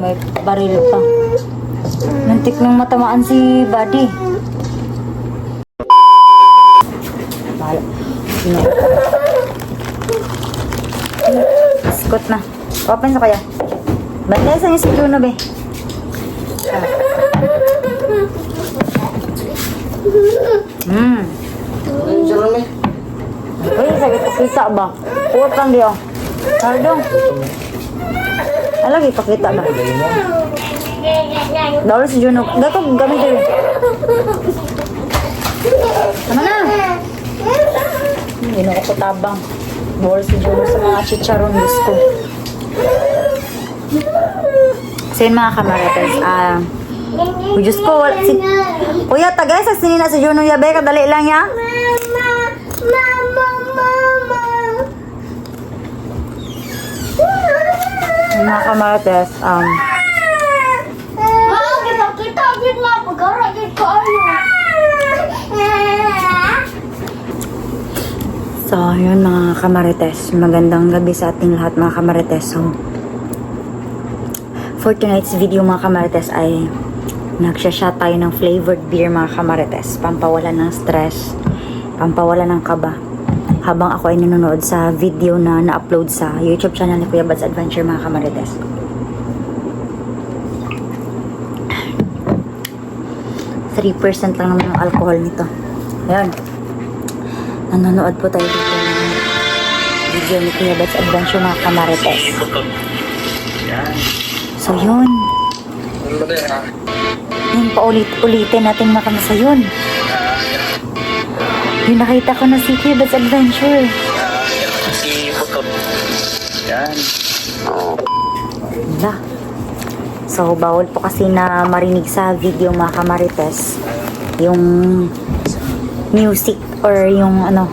may baril pa. Muntik nang matamaan si Buddy. Bahala. No. Skot na. Open sa kaya. Bantay sa niya si Juno, be. Uy, sakit pakita ba? Uwat lang diyo. Tardong. Alagi pakita ba? Dawal si Juno. Dato, gamit din. Tama na. Hindi na ako tabang. Dawal si Juno sa mga chicharon gusto. So yun mga kamarates, Diyos ko, Kuya, tagay sa sinina si Juno yabe, kadali lang ya. Mga kamarates, so yun mga kamarites, magandang gabi sa ating lahat mga kamarites. So for tonight's video mga kamarites ay nagsha-shot tayo ng flavored beer mga kamarites, pampawala ng stress, pampawala ng kaba, habang ako ay nanonood sa video na na-upload sa YouTube channel ni Kuya Bad's Adventure mga kamarites. %3 lang naman ang alcohol nito. Ayan, nanonood po tayo dito ng video ni Kuya Bad's Adventure mga kamarites. So yun, paulit-ulitin natin makamasa yun. Yung nakita ko na si Kuya Bad's Adventure. Wala. So bawal po kasi na marinig sa video mga kamarites yung music or yung ano,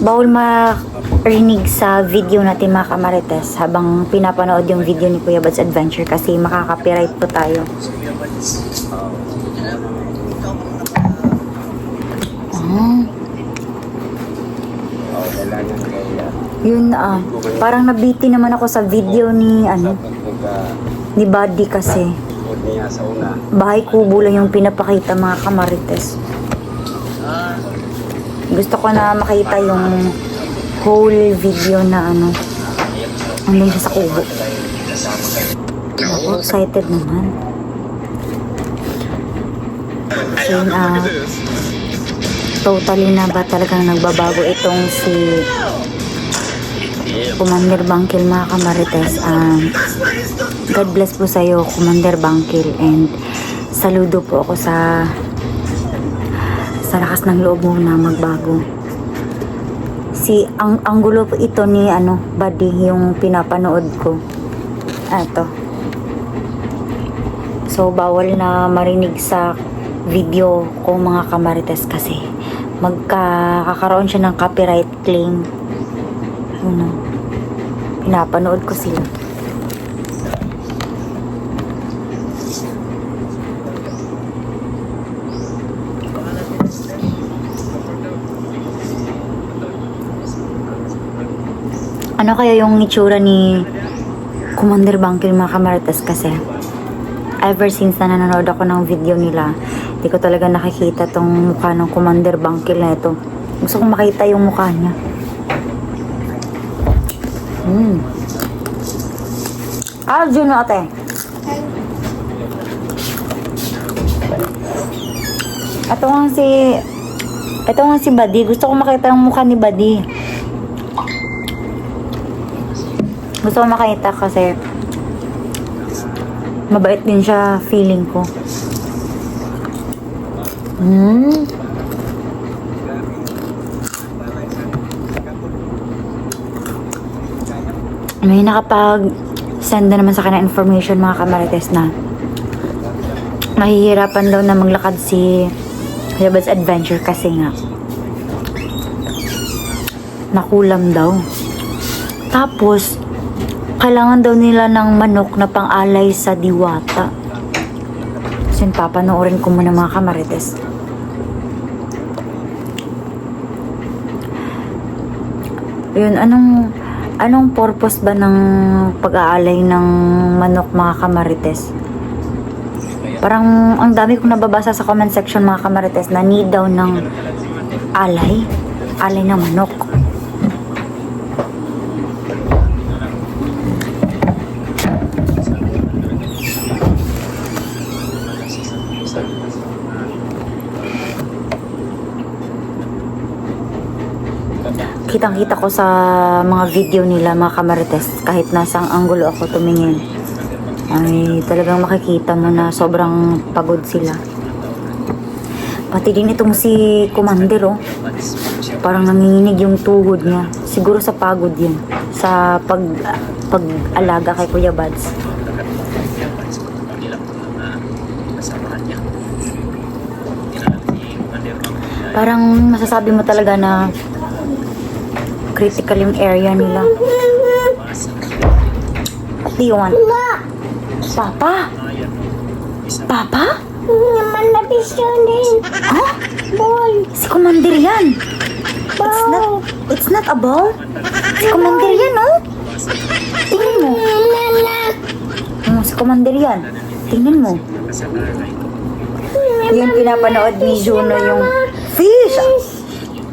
bawal marinig sa video natin mga kamarites habang pinapanood yung video ni Kuya Bad's Adventure kasi makaka-copyright po tayo. Yun parang nabiti naman ako sa video ni ni Buddy kasi bahay kubo lang yung pinapakita mga kamarites. Gusto ko na makita yung whole video na andun siya sa kubo. Ako excited naman. So yun, totally na ba talagang nagbabago itong si Commander Bangkil mga kamarites. God bless po sa'yo Commander Bangkil, and saludo po ako sa lakas ng loob mo na magbago. Ang gulo po ito ni Buddy yung pinapanood ko. Ito. So bawal na marinig sa video ko mga kamarites kasi magkakaroon siya ng copyright claim. Pinapanood ko sila. Ano kaya yung itsura ni Commander Bangkil mga kamarites kasi ever since na nanonood ako ng video nila, hindi ko talaga nakikita tong mukha ng Commander Bangkil na ito. Gusto kong makita yung mukha niya. Juno ate. Ito nga si Buddy. Gusto ko makita yung mukha ni Buddy. Gusto ko makita kasi mabait din siya, feeling ko. May nakapag-send na naman sa akin ng information mga kamarites na mahihirapan daw na maglakad si Kuya Bad's Adventure kasi nga nakulam daw. Tapos kailangan daw nila ng manok na pang-alay sa diwata. So yun, papanoorin ko muna mga kamarites. Yun, Anong purpose ba ng pag-aalay ng manok, mga kamarites? Parang ang dami kong nababasa sa comment section, mga kamarites, na need daw ng alay ng manok. Kitang-kita ko sa mga video nila, mga kamarites, kahit nasang anggulo ako tumingin, ay talagang makikita mo na sobrang pagod sila. Pati din itong si Commander, oh. Parang nanginginig yung tuhod niya. Siguro sa pagod yun. Sa pag-alaga kay Kuya Bads. Parang masasabi mo talaga na critical yung area nila. What do you want? Papa? Papa? Naman na din. Ha? Ball. Si Commander yan. It's not a ball. Si Commander yan, oh. Tingnan mo. Si Commander yan. Tingnan mo. Yung pinapanood ni Juno yung fish.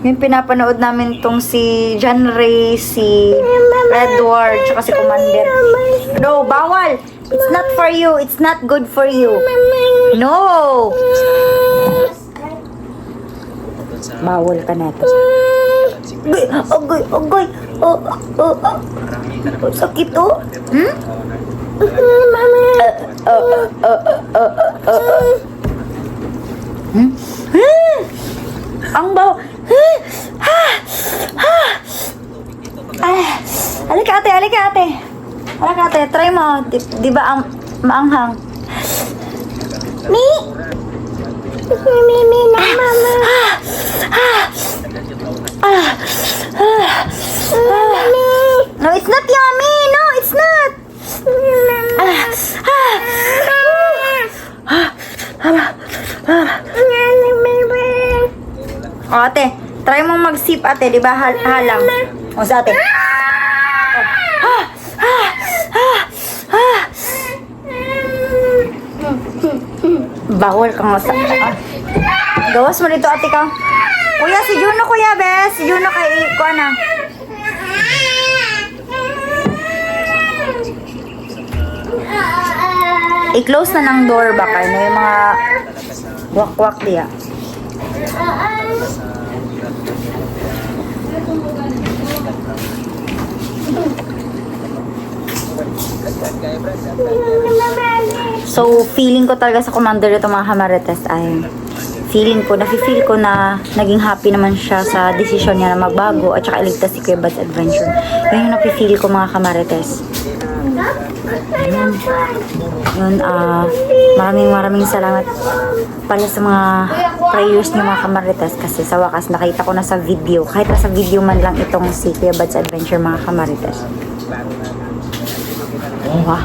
Yung pinapanood namin tong si John Ray, si Edward, tsaka si Commander. No, bawal. It's not for you. It's not good for you. No. Bawal ka na ito. Agoy. Sakit, oh. Hmm? Ang baw. Halika ate. Try mo. Di ba ang maanghang? Mi na mama. No, it's not yummy. No, it's not. O ate, try mo mag-sip ate, di ba halang? O sa ate. Bawal ka nga sa... Gawas mo dito ate ka. Kuya, si Juno kuya, bes. Si Juno kay Iko na. I-close na ng door baka na yung mga wak-wak diya. So, feeling ko talaga sa Commander ito, mga kamarites, ay nafe-feel ko na naging happy naman siya sa desisyon niya na magbago at saka iligtas si Kuya Bads Adventure. Yun yung nafe-feel ko, mga kamarites. Maraming salamat pala sa mga prayers niyo, mga kamarites, kasi sa wakas nakita ko na sa video, kahit na sa video man lang itong si Kuya Bads Adventure, mga kamarites. Wow.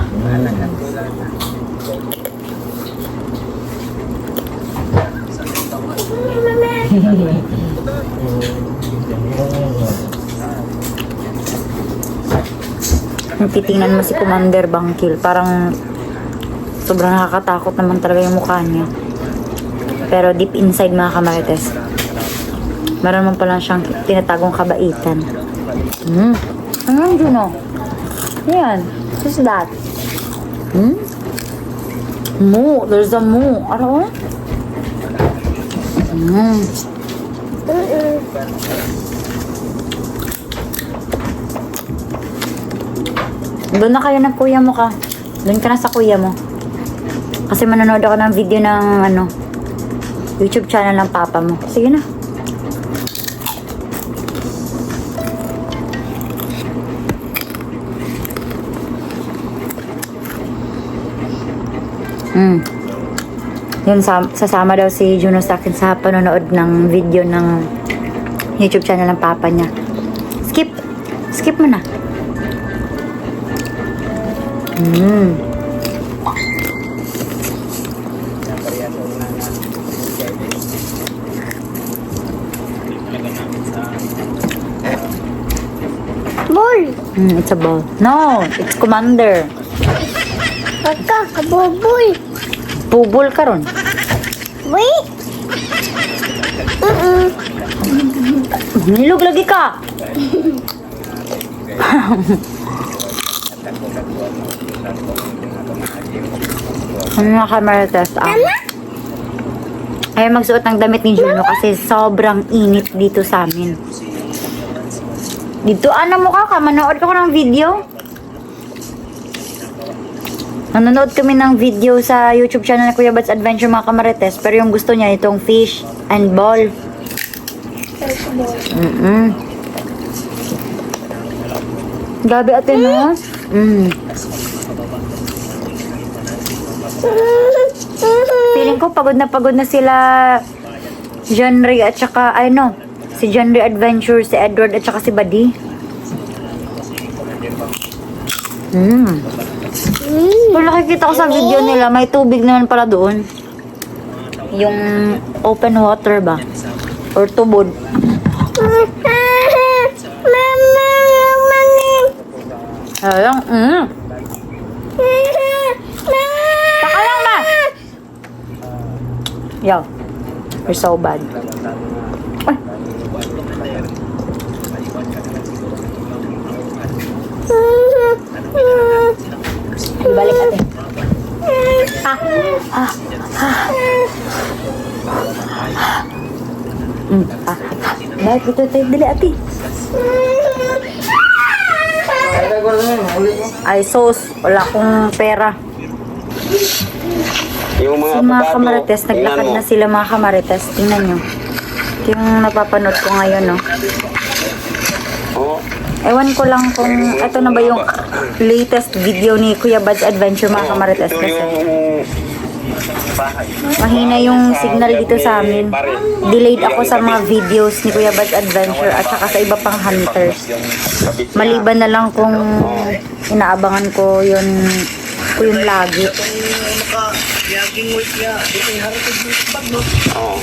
Titingnan mo si Commander Bangkil, parang sobrang nakakatakot naman talaga yung mukha niya. Pero deep inside, mga kamarites, meron man pala siyang tinatagong kabaitan. Ano yun, oh? Yan. What's that? Moo. There's a moo. Ano? Doon na kayo ng kuya mo ka. Doon ka na sa kuya mo. Kasi manonood ako ng video ng YouTube channel ng papa mo. Sige na. Yun, sasama daw si Juno sa akin sa panonood ng video ng YouTube channel ng papa niya. Skip mo na. Ball. It's a ball. No, it's commander. Baka, kabubul. Bubol ka ron. Wait. Nilog lagi ka. Mga kamarites, ayaw magsuot ng damit ni Juno kasi sobrang init dito sa amin. Dito, mo ka, manood ko ng video. Nanonood kami ng video sa YouTube channel na Kuya Bad's Adventure, mga kamarites. Pero yung gusto niya, itong fish and ball. Gabi ate, no? Feeling ko pagod na sila John Ray at saka si John Ray Adventure, si Edward at saka si Buddy. Kung nakikita ko sa video nila, may tubig naman pala doon. Yung open water ba? Or tubod. Ayun, Taka lang, ma! Yo, you're so bad. Ay. Ibalik ate. Balik ito tayo. Dili ate. Ay sos, wala akong pera. Yung mga Si mga kamarites, naglakad na sila mga kamarites. Tingnan nyo. Ito yung napapanood ko ngayon, no. Oo. Ewan ko lang kung ito na ba yung latest video ni Kuya Bad's Adventure, mga kamarites. Ito Kasi yung bahay. mahina yung signal dito sa amin. Delayed ako sa mga videos ni Kuya Bad's Adventure at saka sa iba pang hunters. Maliban na lang kung inaabangan ko yun lagi. Oo.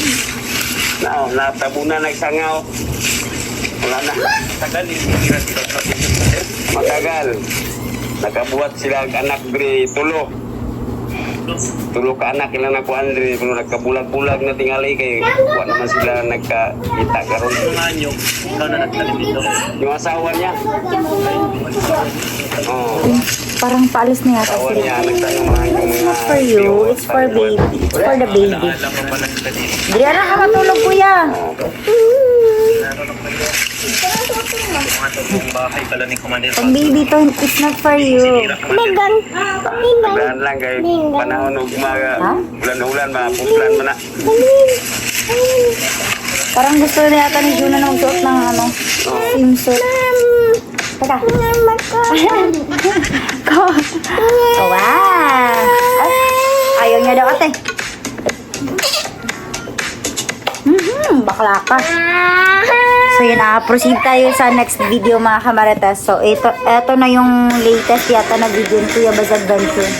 Natabunan nagsangaw. Wala na. Matagal. Nakabuhat sila ang anak dre tulo. Tulo ka anak ilang na ko Andre, pero nagkabulag-bulag na tingali kay wa naman sila nagkakita karon. Yung asawa niya. Oh, Parang paalis na yata asawa sila. niya nagtanong mga yung mga For you, it's for baby. It's for the baby. Di ara ka matulog, kuya. Pag baby to, it's not for you. Bigan. Bigan. Daan lang kay panahon ug mga Ha? ulan-ulan mapuplan man na. Parang gusto na yata ni Juno na magsuot ng swimsuit. Teka. Oh, wow. Ay, ayaw niya daw ate. Bakla ka. So yun, proceed tayo sa next video mga kamarites. So ito na yung latest yata na video ni Kuya Bad's Adventure.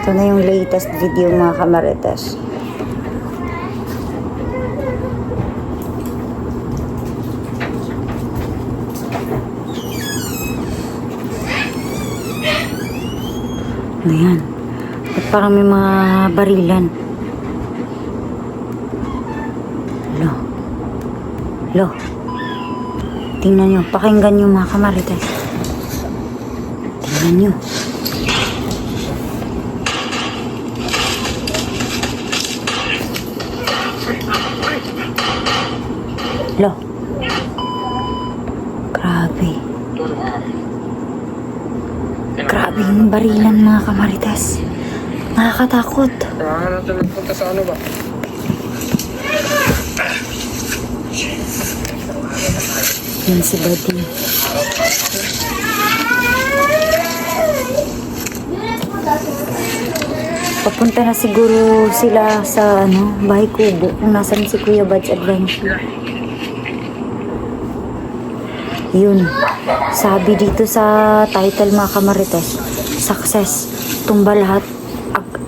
Ito na yung latest video mga kamarites. Ayan. At parang may mga barilan. Lo. Tingnan nyo. Pakinggan nyo mga kamarites. Tingnan nyo. Lo. Grabe. Grabe yung barilan mga kamarites. Nakakatakot. Kailangan natin magpunta sa ano ba? Yan si Buddy. Papunta na siguro sila sa Bahay Kubo kung nasan si Kuya Bad's Adventure. Yun. Sabi dito sa title mga kamarites, success. Tumba lahat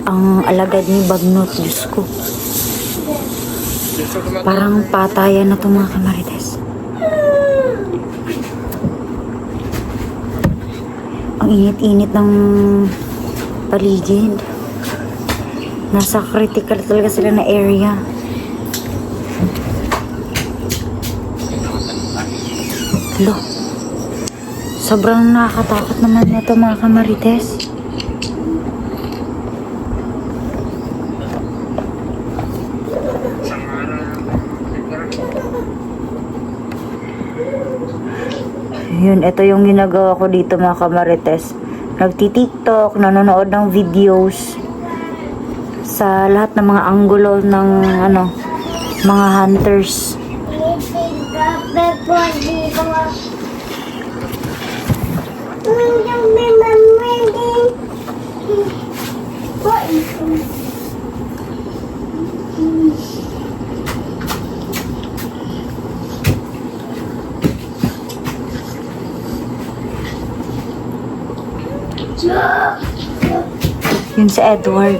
ang alagad ni Bagnot. Diyos ko. Gusto ko mat- Parang patayan na to mga kamarites. Ang init-init ng paligid. Nasa critical talaga sila na area. Lo. Sobrang nakakatakot naman na to mga kamarites. Yun, ito yung ginagawa ko dito mga kamarites. Nagti-tiktok, nanonood ng videos sa lahat ng mga anggulo ng ano, mga hunters. Yun si Edward.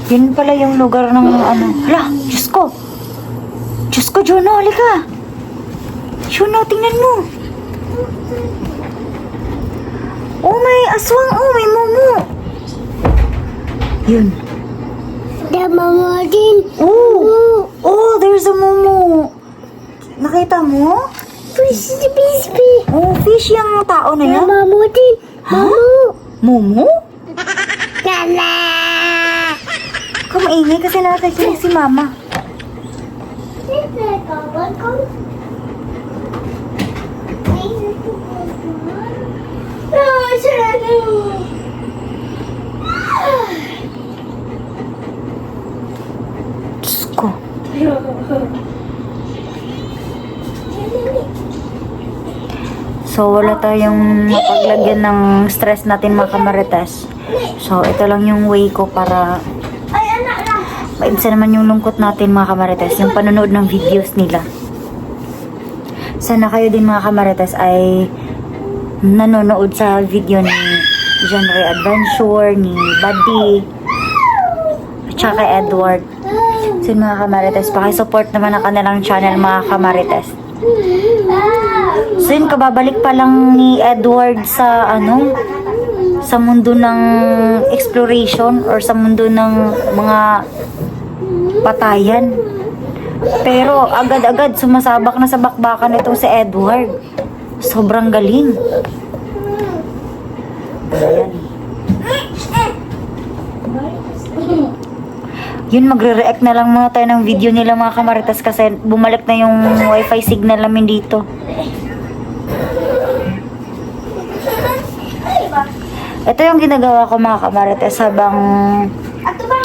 Yun pala yung lugar ng ano. Hala, Diyos ko! Diyos ko, Juno, halika! Juno, tingnan mo! Oh, may aswang! Oh, may mumu! Yun. Dama mo din. Oh! Oh, there's a mumu! Nakita mo? Bispi. Oh, fish yung tao na yan. Dama mo din. Ha? Mumu? Lala. Kumaingay kasi nakikinig si mama. Diyos ko. So, wala tayong mapaglagyan ng stress natin mga kamarites. So, ito lang yung way ko para maibsa naman yung lungkot natin mga kamarites, yung panonood ng videos nila. Sana kayo din mga kamarites ay nanonood sa video ni Genre Adventure, ni Buddy, at saka kay Edward. So yun, mga kamarites, pakisupport naman ang kanilang channel mga kamarites. So yun, kababalik pa lang ni Edward sa ano, sa mundo ng exploration or sa mundo ng mga patayan. Pero agad-agad sumasabak na sa bakbakan itong si Edward. Sobrang galing. Ayan. Yun, magre-react na lang muna tayo ng video nila mga kamaritas kasi bumalik na yung wifi signal namin dito. Ito yung ginagawa ko mga kamaritas habang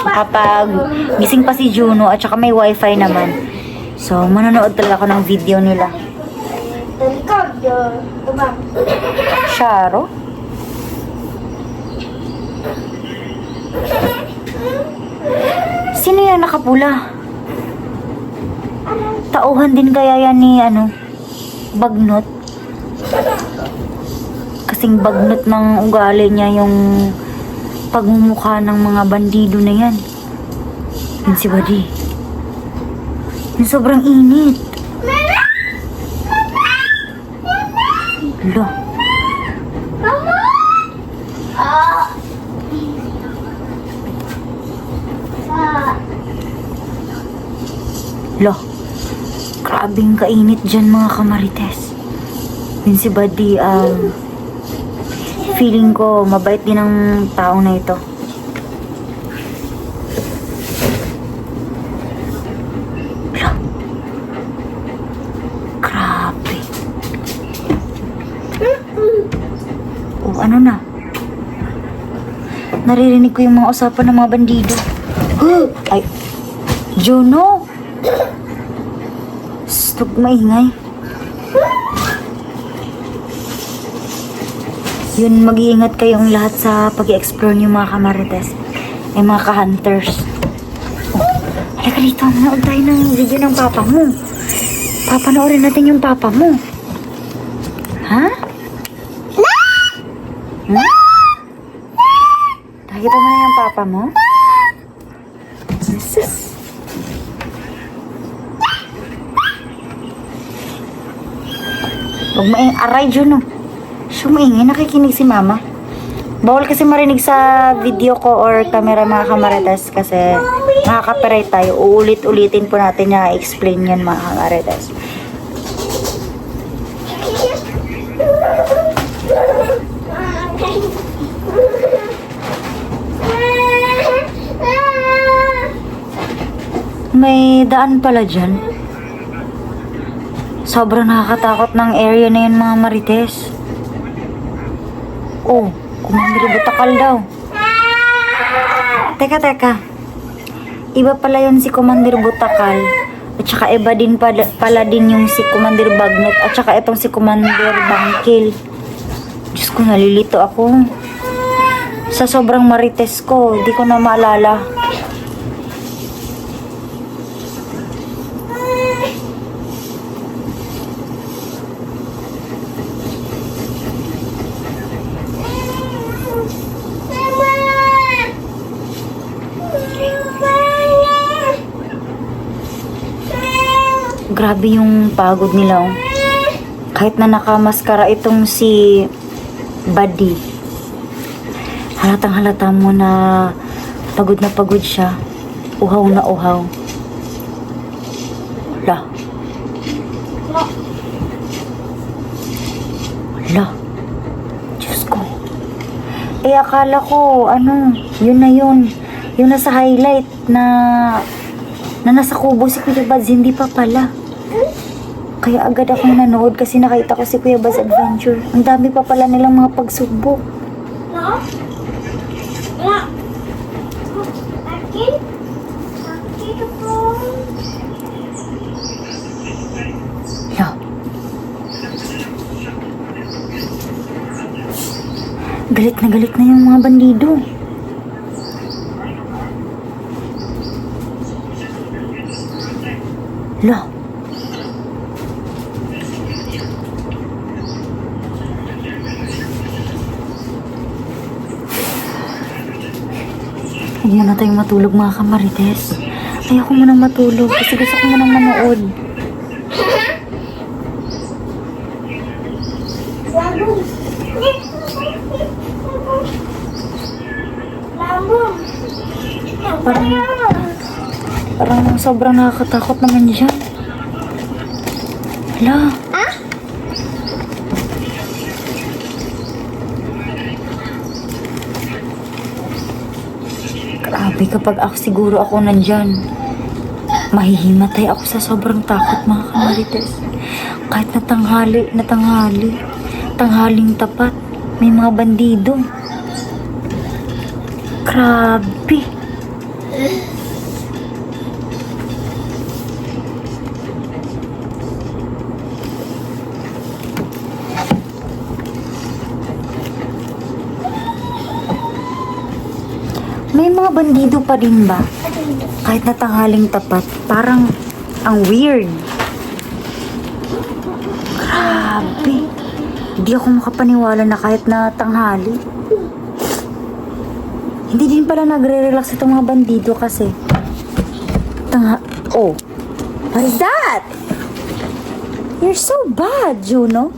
kapag gising pa si Juno at saka may wifi naman. So, manonood talaga ako ng video nila. Sharo? Sino yan nakapula? Tauhan din kaya yan ni ano, Bagnot? Kasing bagnot ng ugali niya yung pagmumukha ng mga bandido na yan. Yun si Buddy. Yung sobrang init. Lo. Lo. Grabing kainit dyan mga kamarites. Yun si Buddy, feeling ko mabait din ang taong na ito. Lo. Grabe. Oh, ano na? Naririnig ko yung mga usapan ng mga bandido. Ay, Juno! Stop, maingay. Yun, mag-iingat kayong lahat sa pag-i-explore niyo mga kamarites. Ay mga ka-hunters. Oh, halika dito, manood tayo ng video ng papa mo. Papanoorin natin yung papa mo. Ha? Hmm? Nakita mo na yung papa mo? Huwag maing aray dyan, no. Sumaingay, nakikinig si mama. Bawal kasi marinig sa video ko or camera mga kamarites kasi makaka-copyright tayo. Uulit-ulitin po natin na explain yan mga kamarites. May daan pala dyan. Sobrang nakakatakot ng area na yun mga marites. Oh, Commander Butakal daw. Teka. Iba pala yun si Commander Butakal. At saka iba din pala din yung si Commander Bagnot. At saka itong si Commander Bangkil. Diyos ko, nalilito ako. Sa sobrang marites ko, di ko na maalala. Grabe yung pagod nila. Oh. Kahit na nakamaskara itong si Buddy. Halatang halata mo na pagod siya. Uhaw na uhaw. La. Diyos ko. Akala ko, yun na yun. Yung nasa highlight na nasa kubo si Kuya Bads, hindi pa pala. Kaya agad akong nanood kasi nakita ko si Kuya Bads Adventure. Ang dami pa pala nilang mga pagsubok. Galit na yung mga bandido. Huwag muna tayong matulog mga kamarites. Ayoko munang matulog kasi gusto ko munang manood. Parang sobrang nakakatakot naman dyan. Hala. Grabe kapag siguro ako nandyan. Mahihimatay ako sa sobrang takot mga kamarites. Kahit na tanghaling tapat, may mga bandido. Grabe. May mga bandido pa rin ba? Kahit na tanghaling tapat, parang ang weird. Grabe. Hindi ako makapaniwala na kahit na tanghali. Hindi din pala nagre-relax itong mga bandido kasi. Oh. What is that? You're so bad, Juno.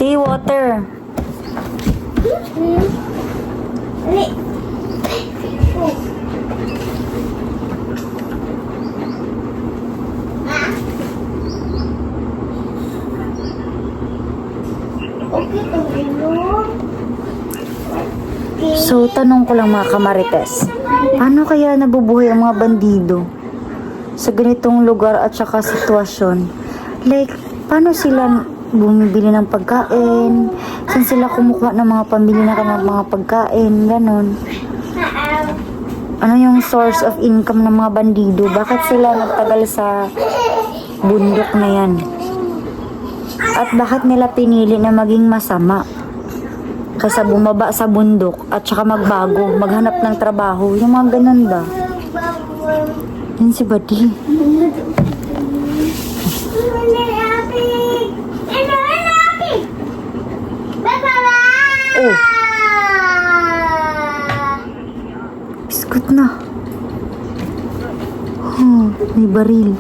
Tea water. So, tanong ko lang mga kamarites, paano kaya nabubuhay ang mga bandido sa ganitong lugar at saka sitwasyon? Like, paano sila bumibili ng pagkain? Saan sila kumukuha ng mga pambili na mga pagkain? Ganon. Ano yung source of income ng mga bandido? Bakit sila nagtagal sa bundok na yan? At bakit nila pinili na maging masama? Kaysa bumaba sa bundok at saka magbago, maghanap ng trabaho. Yung mga ganun ba? Yan si Buddy. Oh, biskut na. Oh, may baril.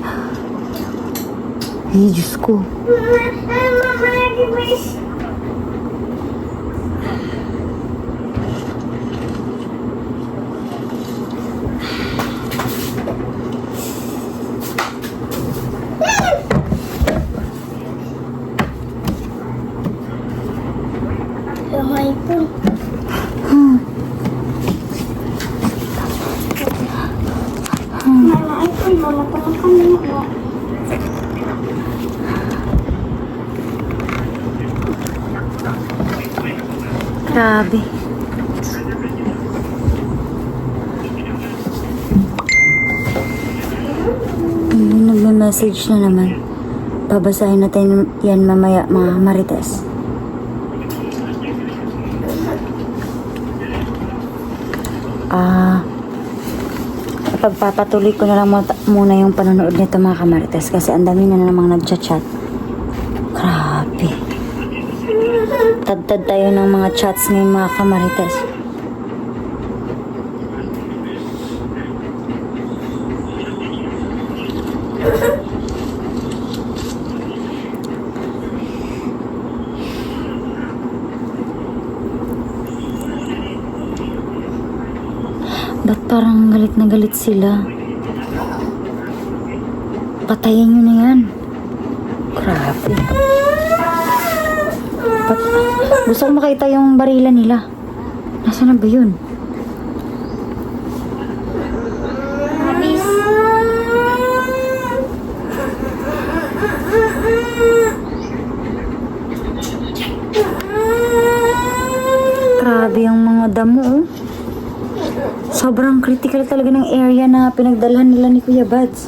Ay, Diyos ko. Yung iPhone. Mama, iPhone mo na pala kami mo. Grabe. Nagme-message na naman. Babasahin natin yan mamaya, mga Marites. Pagpapatuloy ko na lang muna yung panonood nito, mga Kamarites, kasi ang dami na namang nagchat-chat. Grabe. Tad-tad tayo ng mga chats ngayon, mga Kamarites. Ba't parang galit na galit sila? Patayin nyo na yan. Grabe. Gusto ko makita yung barilan nila. Nasaan na ba yun? Grabe yung mga damo, oh. Sobrang critical talaga ng area na pinagdalhan nila ni Kuya Buds.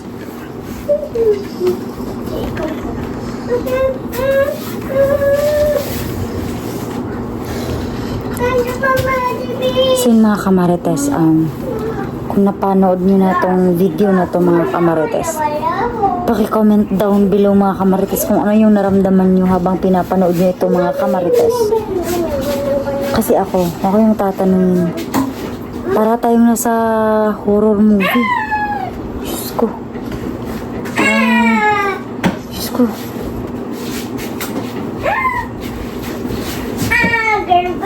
Kasi mga Kamarites, kung napanood nyo na tong video na to, mga Kamarites, paki-comment down below, mga Kamarites, kung ano yung naramdaman nyo habang pinapanood nyo ito, mga Kamarites. Kasi ako yung tatanungin. Para tayong nasa horror movie. Diyos ko. Diyos ko.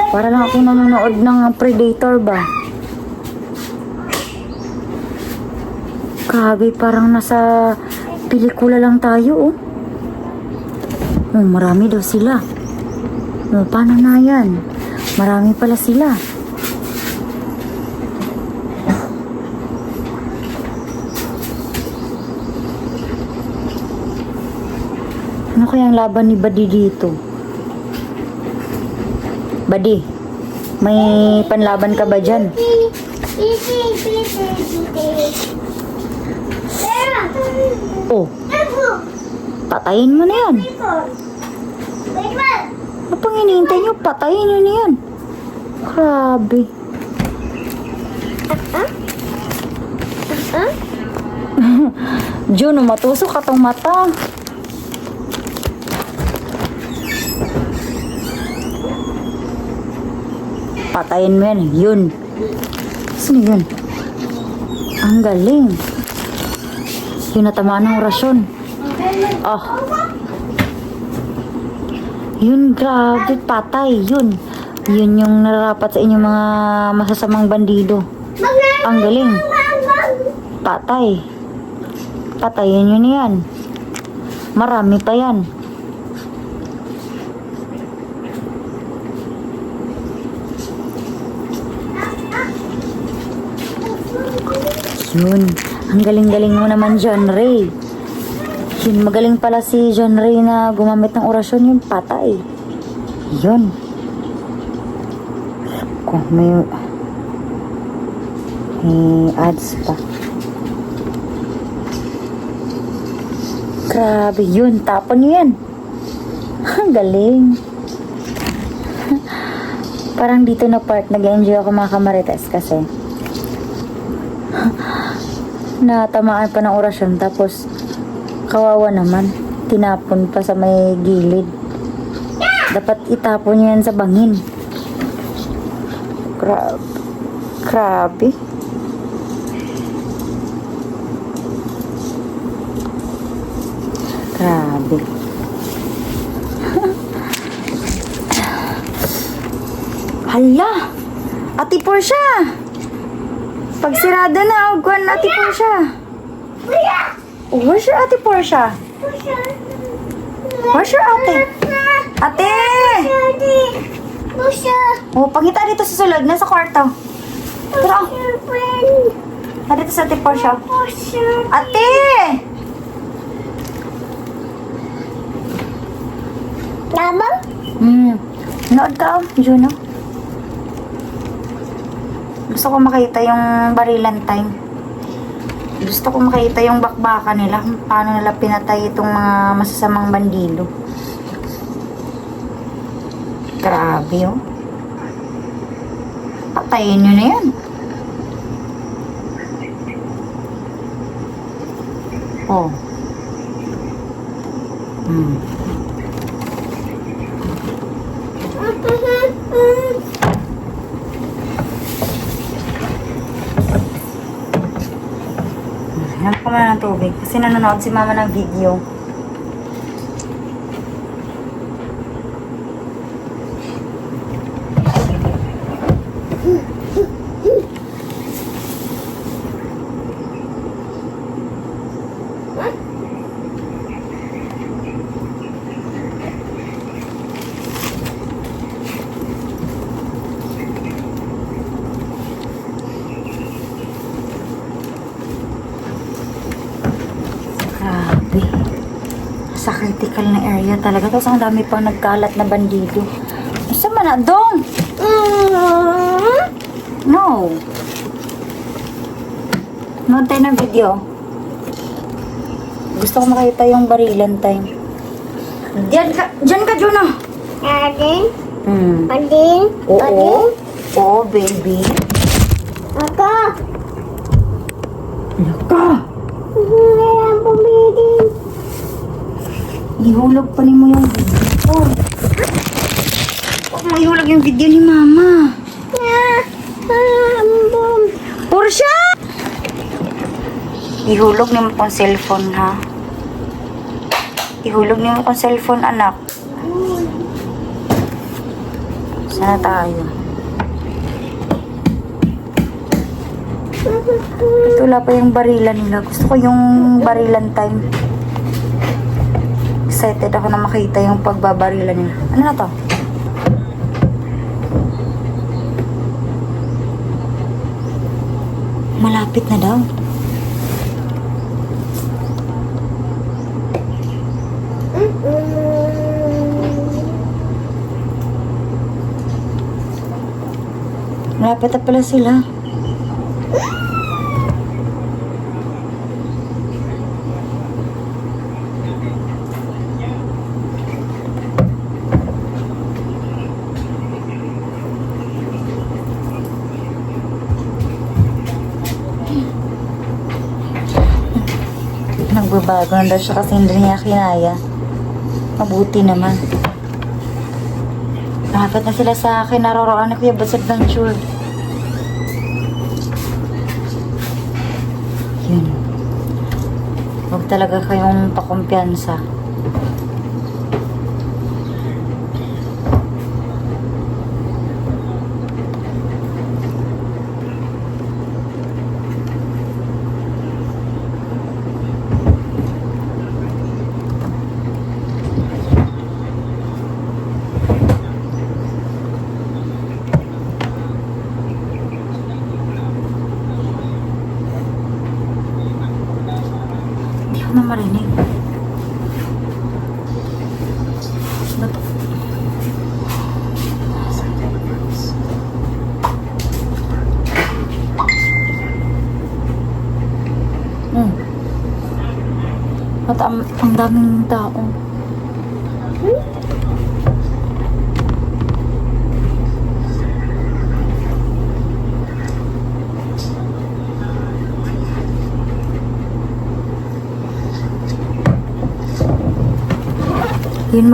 Para lang ako nanonood ng Predator ba? Grabe, parang nasa pelikula lang tayo, oh. Oh, marami daw sila. Oh, paano na yan? Marami pala sila. Ano kayang laban ni Buddy dito? Buddy, may panlaban ka ba dyan? Oh, patayin mo na yan. Ano pang hinihintay nyo? Patayin nyo na yan. Grabe. Juno, matusok ka tong mata. Patayin mo yan. Yun. Sino yun? Ang galing. Yun, natamaan ng orasyon. Oh. Yun, grabe. Patay. Yun. Yun yung nararapat sa inyong mga masasamang bandido. Ang galing. Patay. Patayin yun yan. Marami pa yan. Yun. Ang galing-galing mo naman, John Ray. Yun, magaling pala si John Ray na gumamit ng orasyon. Yun, patay. Yun. Kung may ads pa. Grabe, yun. Tapon nyo yan. Ang galing. Parang dito na part, nag-enjoy ako mga kamarites kasi natamaan pa ng orasyon tapos kawawa naman. Tinapon pa sa may gilid. Dapat itapon yan sa bangin. Grabe. Grabe. Hala! Ati Portia! Pag sirado na, ugwan na Ati Portia. Oh, where's your Ate Portia? Where's your ate? Ate! Oh, pangita dito sa sulod, nasa kwarto. Tara. Dito sa Ate Portia. Ate! Labang? Nood ka, Juno. Gusto ko makita yung barilan time. Gusto ko makita yung bakbakan nila. Kung paano nila pinatay itong mga masasamang bandido. Grabe, oh. Patayin nyo na yan. Oh. Hanap ko muna ng tubig. Kasi nanonood si mama ng video. Grabe. Sa critical na area talaga. Tapos ang dami pang nagkalat na bandido. Isa man na, Dong! No. Nood tayo ng video. Gusto ko makita yung barilan time. Diyan ka, Juno. Adin? Hmm. Adin? Oo. Oo, baby. Ako? Naka! Ngayon bumili. Ihulog pa ni mo yung video. Huwag mo ihulog yung video ni mama. Ambom. Portia! Ihulog ni mo kong cellphone, ha? Ihulog ni mo kong cellphone, anak. Sana tayo. Ito wala pa yung barilan nila. Gusto ko yung barilan time. Excited ako na makita yung pagbabarilan nila. Ano na to? Malapit na daw. Malapit na pala sila. Nagbabago na daw siya kasi hindi niya kinaya. Mabuti naman. Malapit na sila sa akin. Naroroon na Kuya But's Adventure. Yun. Huwag talaga kayong pakumpiyansa. Hindi ko na marinig. Ba't? Ba't ang daming tao? Yun,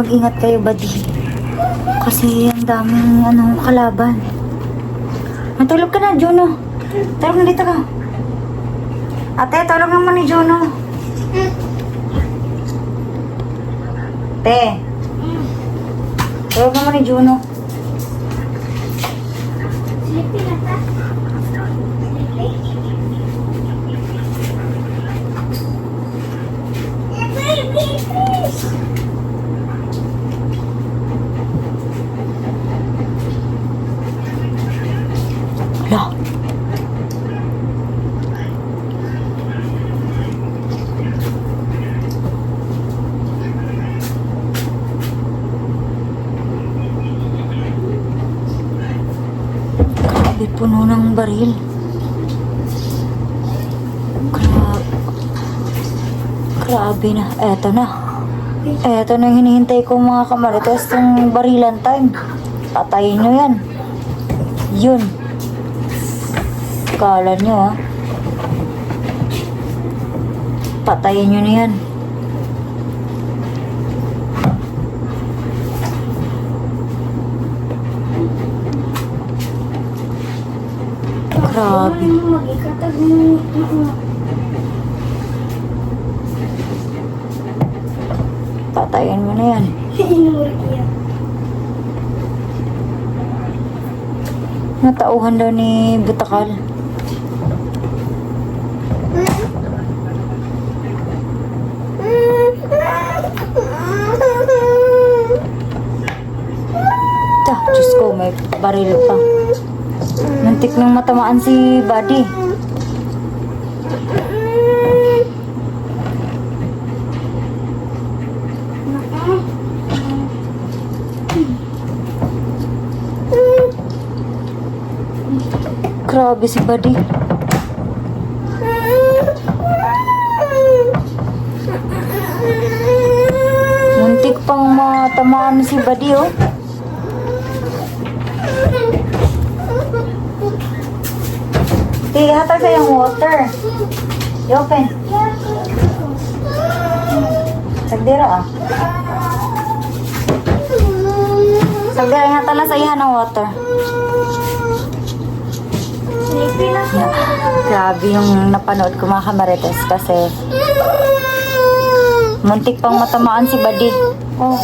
mag-ingat kayo, buddy. Kasi ang daming kalaban. Matulog ka na, Juno. Tulog na dito ka. Ate, tulog naman ni Juno. Te. Tulog naman ni Juno. Sleepy na ka? Hala. Grabe, puno ng baril. Grabe na. Eto na. Eto na yung hinihintay ko mga kamarites. Yung barilan time. Patayin nyo yan. Yun. Kala nyo ah. Patayin nyo na yan. Grabe. Mag-ikatag mo. Patayin mo na yan. Natauhan daw ni Butakal. Diyos ko, may baril pa. Muntik nang matamaan si Buddy. Grabe si Buddy. Muntik pang matamaan si Buddy, oh. Hatag sa yung water. I-open. Sagdira, ah. Sagdira, hatag na sa ihan ng water. Grabe yung napanood ko mga kamarites kasi muntik pang matamaan si Buddy. Oh.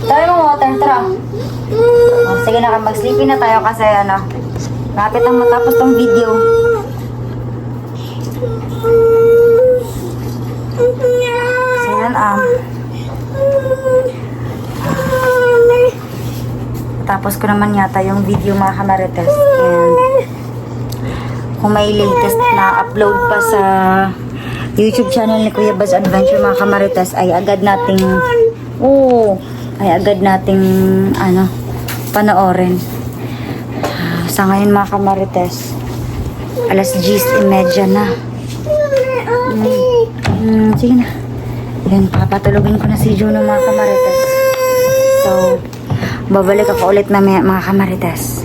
Tayo ng water, tara. Oh, sige na, mag-sleepy na tayo kasi lapit ang matapos tong video. So yan, tapos ko naman yata yung video mga kamarites. And kung may latest na upload pa sa YouTube channel ni Kuya Buzz Adventure mga kamarites ay agad nating panoorin. Sa ngayon mga kamarites, alas 10:30 na. Sige na. Yun, papatulogin ko na si Juno mga kamarites. So, babalik ako ulit na mga kamarites.